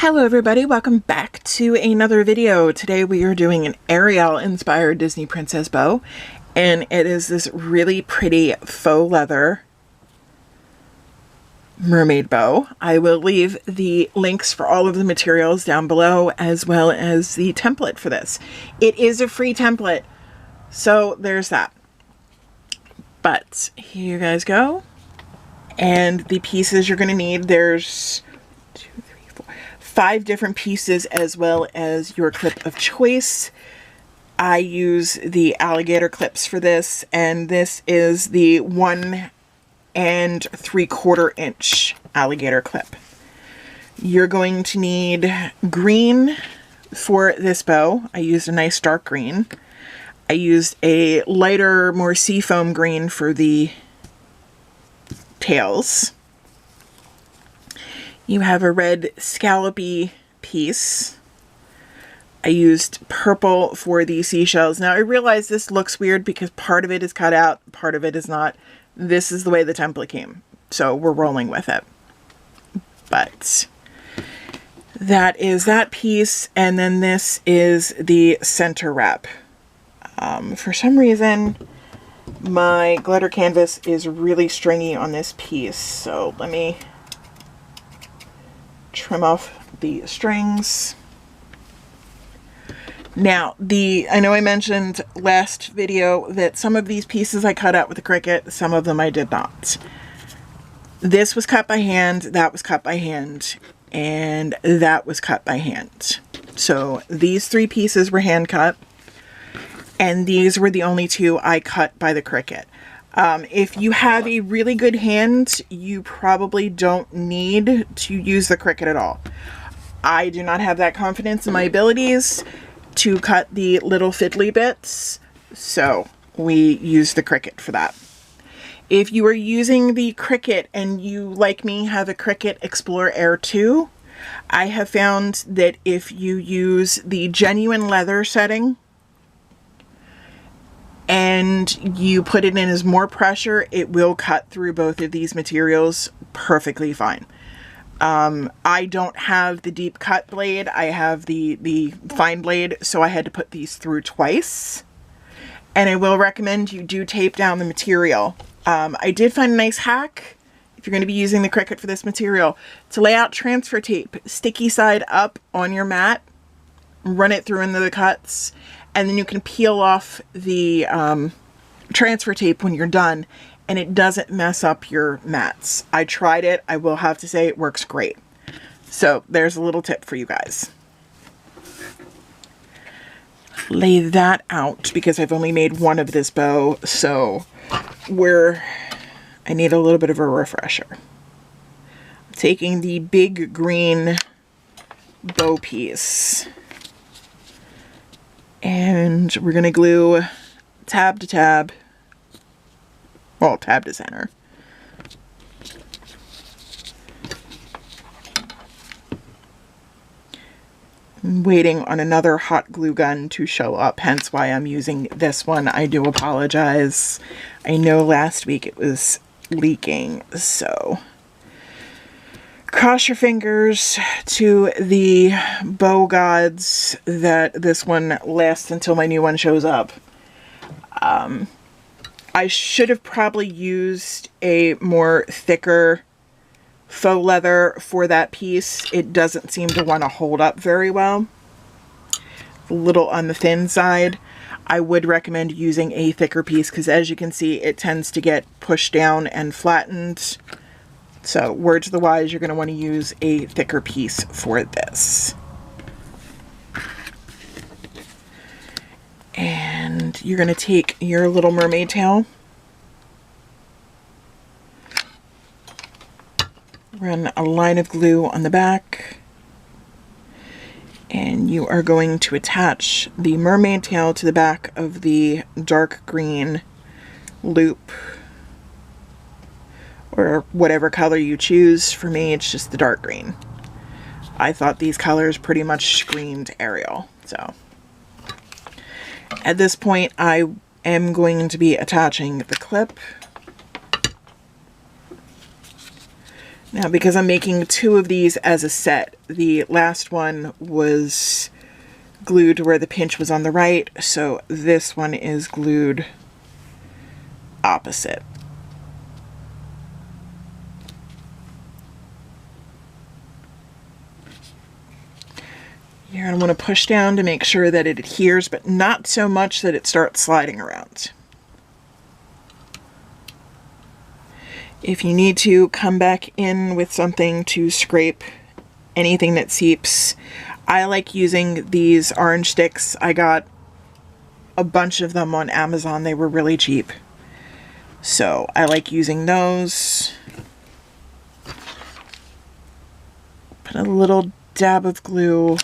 Hello everybody, welcome back to another video. Today we are doing an Ariel inspired Disney princess bow, and it is this really pretty faux leather mermaid bow. I will leave the links for all of the materials down below, as well as the template for this. It is a free template, so there's that. But here you guys go. And the pieces you're going to need, there's 5 different pieces, as well as your clip of choice. I use the alligator clips for this, and this is the 1 3/4 inch alligator clip. You're going to need green for this bow. I used a nice dark green. I used a lighter, more seafoam green for the tails. You have a red scallopy piece. I used purple for the seashells. Now I realize this looks weird because part of it is cut out, part of it is not. This is the way the template came, so we're rolling with it. But that is that piece, and then this is the center wrap. For some reason, my glitter canvas is really stringy on this piece, so let me trim off the strings. Now, I know I mentioned last video that some of these pieces I cut out with the Cricut, some of them I did not. This was cut by hand, that was cut by hand, and that was cut by hand. So these 3 pieces were hand cut, and these were the only 2 I cut by the Cricut. If you have a really good hand, you probably don't need to use the Cricut at all. I do not have that confidence in my abilities to cut the little fiddly bits, so we use the Cricut for that. If you are using the Cricut and you, like me, have a Cricut Explorer Air 2, I have found that if you use the genuine leather setting and you put it in as more pressure, it will cut through both of these materials perfectly fine. I don't have the deep cut blade, I have the fine blade, so I had to put these through twice. And I will recommend you do tape down the material. I did find a nice hack, if you're going to be using the Cricut for this material, to lay out transfer tape, sticky side up on your mat, run it through into the cuts, and then you can peel off the transfer tape when you're done, and it doesn't mess up your mats. I tried it. I will have to say it works great. So there's a little tip for you guys. Lay that out because I've only made one of this bow, so I need a little bit of a refresher. I'm taking the big green bow piece, and we're going to glue tab to tab, well, tab to center. I'm waiting on another hot glue gun to show up, hence why I'm using this one. I do apologize. I know last week it was leaking, so cross your fingers to the bow gods that this one lasts until my new one shows up. I should have probably used a more thicker faux leather for that piece. It doesn't seem to want to hold up very well. A little on the thin side. I would recommend using a thicker piece because, as you can see, it tends to get pushed down and flattened. So, word to the wise, you're going to want to use a thicker piece for this. And you're going to take your little mermaid tail, run a line of glue on the back, and you are going to attach the mermaid tail to the back of the dark green loop, or whatever color you choose. For me, it's just the dark green. I thought these colors pretty much screamed Ariel, so at this point I am going to be attaching the clip. Now, because I'm making 2 of these as a set, the last one was glued to where the pinch was on the right, so this one is glued opposite. You're going to want to push down to make sure that it adheres, but not so much that it starts sliding around. If you need to, come back in with something to scrape anything that seeps. I like using these orange sticks. I got a bunch of them on Amazon. They were really cheap. So I like using those. Put a little dab of glue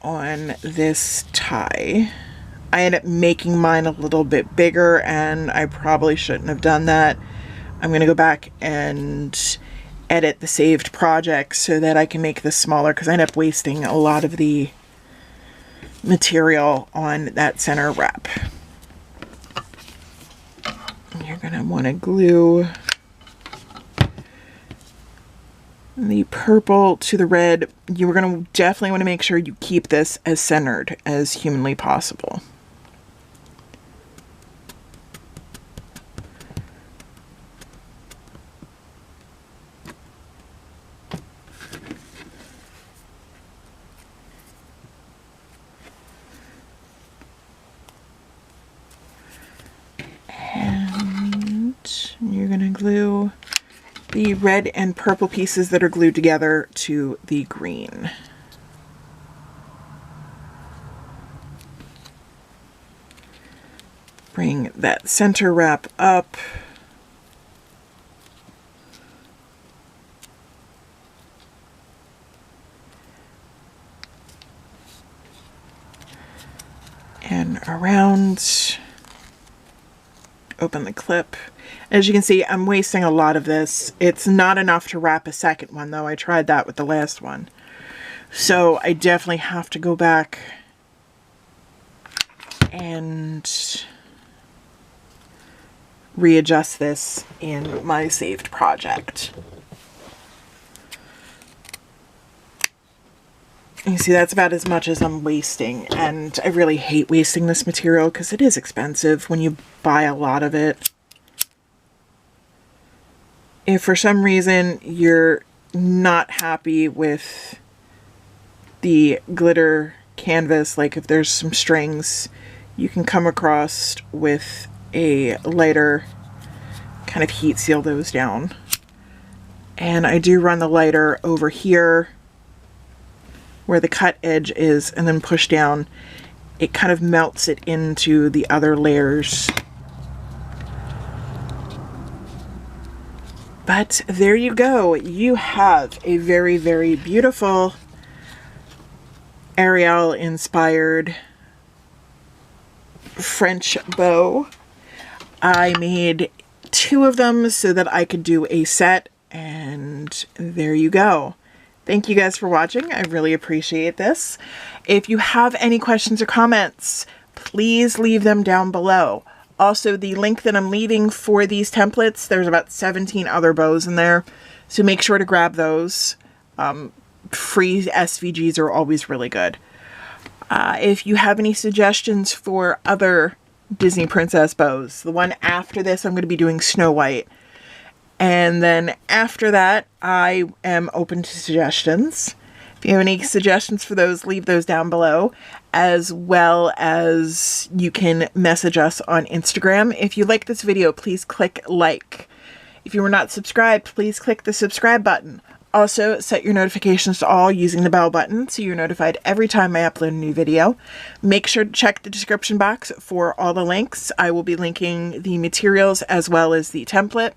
on this tie. I ended up making mine a little bit bigger, and I probably shouldn't have done that. I'm going to go back and edit the saved project so that I can make this smaller, because I ended up wasting a lot of the material on that center wrap. You're going to want to glue the purple to the red. You're going to definitely want to make sure you keep this as centered as humanly possible. You're going to glue the red and purple pieces that are glued together to the green. Bring that center wrap up. And around. Open the clip. As you can see, I'm wasting a lot of this. It's not enough to wrap a second one, though. I tried that with the last one. So I definitely have to go back and readjust this in my saved project. You see, that's about as much as I'm wasting, and I really hate wasting this material because it is expensive when you buy a lot of it. If for some reason you're not happy with the glitter canvas, like if there's some strings, you can come across with a lighter, kind of heat seal those down. And I do run the lighter over here where the cut edge is, and then push down. It kind of melts it into the other layers. But there you go. You have a very, very beautiful Ariel inspired French bow. I made 2 of them so that I could do a set, and there you go. Thank you guys for watching. I really appreciate this. If you have any questions or comments, please leave them down below. Also, the link that I'm leaving for these templates, there's about 17 other bows in there, so make sure to grab those. Free SVGs are always really good. If you have any suggestions for other Disney princess bows, the one after this I'm going to be doing Snow White. And then after that, I am open to suggestions. If you have any suggestions for those, leave those down below, as well as you can message us on Instagram. If you like this video, please click like. If you are not subscribed, please click the subscribe button. Also, set your notifications to all using the bell button so you're notified every time I upload a new video. Make sure to check the description box for all the links. I will be linking the materials as well as the template.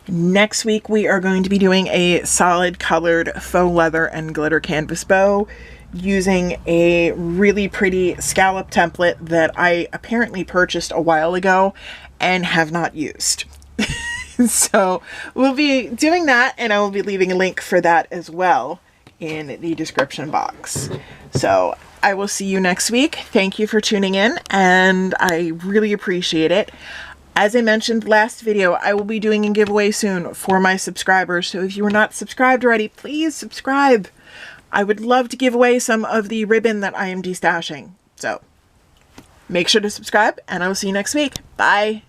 Next week, we are going to be doing a solid colored faux leather and glitter canvas bow using a really pretty scallop template that I apparently purchased a while ago and have not used. So we'll be doing that, and I will be leaving a link for that as well in the description box. So I will see you next week. Thank you for tuning in, and I really appreciate it. As I mentioned last video, I will be doing a giveaway soon for my subscribers. So if you are not subscribed already, please subscribe. I would love to give away some of the ribbon that I am destashing. So make sure to subscribe, and I will see you next week. Bye.